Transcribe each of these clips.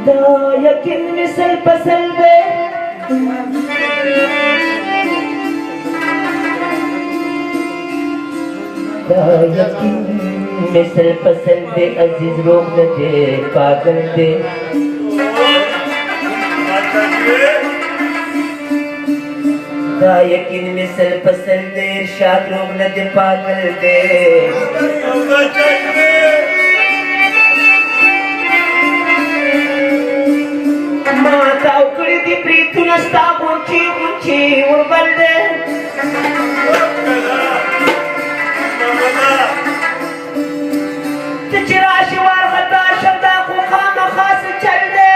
دا यकीन मिसल पसल दे दा यकीन मिसल पसल दे अजीज रोग न दे पागल दे दा यकीन मिसल पसल दे इरशाद रोग न दे पागल दे माता उकड़ी दी प्रीतु नस्ता गुंची गुंची उर्बल दे तिचरा शिवार खता शब्दा खुखा मखास चल दे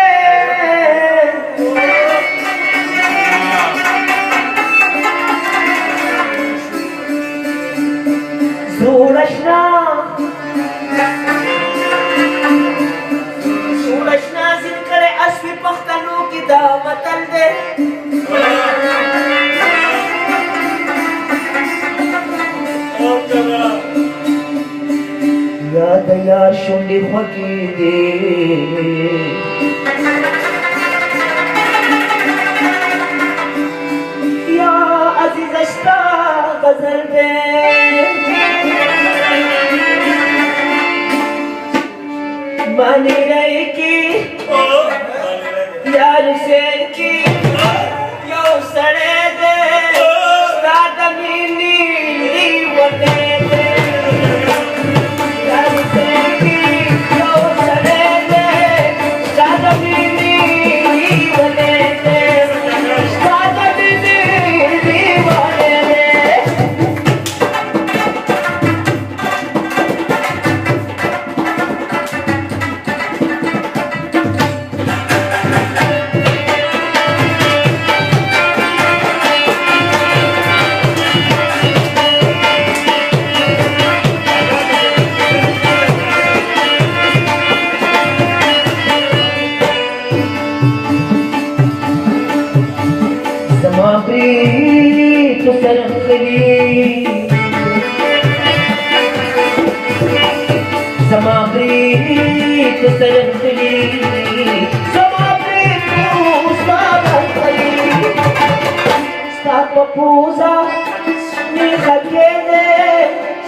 सूरशना जिनकरे असली पख्तनों की दावतल दे याद या शुंडी फकी दे या अजीज अश्ता गजल दे मानी रही की यार शेर की यो सड़े दे सादमीनी वने दे यार शेर की यो सड़े दे सादमीनी वने दे सादमीनी वने दे तो Papusa, mi jaquede,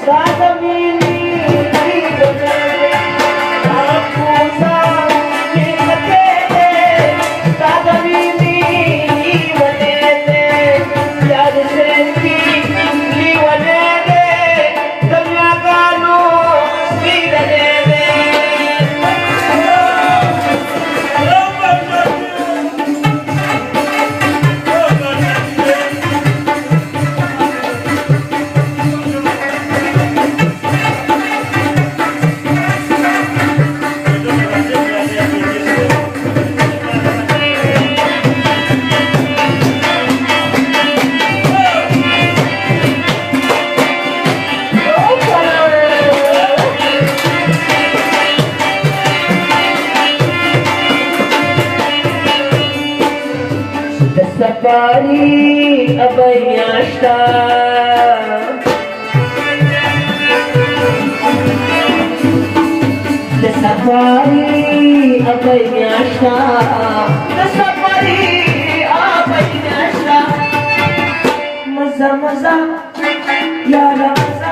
sadamini, papusa, mi jaquede, sadamini, wanede, yad senki, li wanede, kamyagano, svidade. Safari abayashta the safari abayashta the safari abayashta maza maza yara maza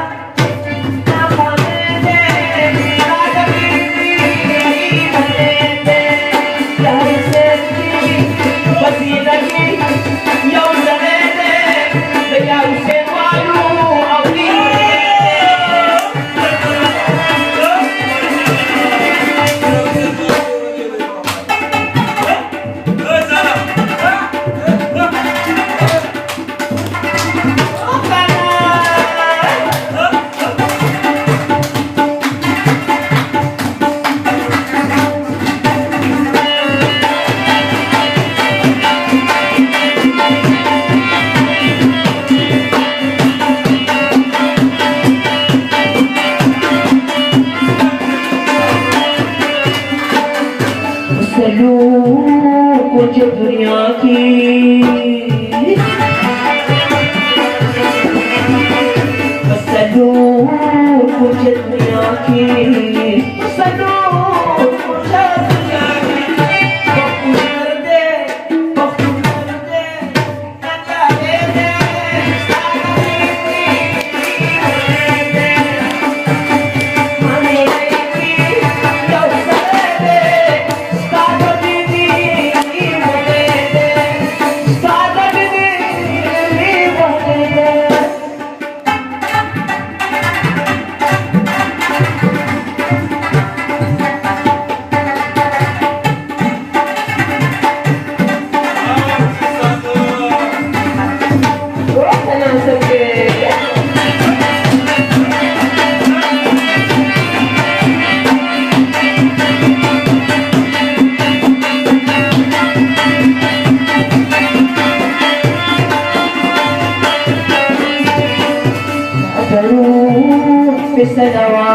कुछ दुनिया की कुछ दुनिया की सनवा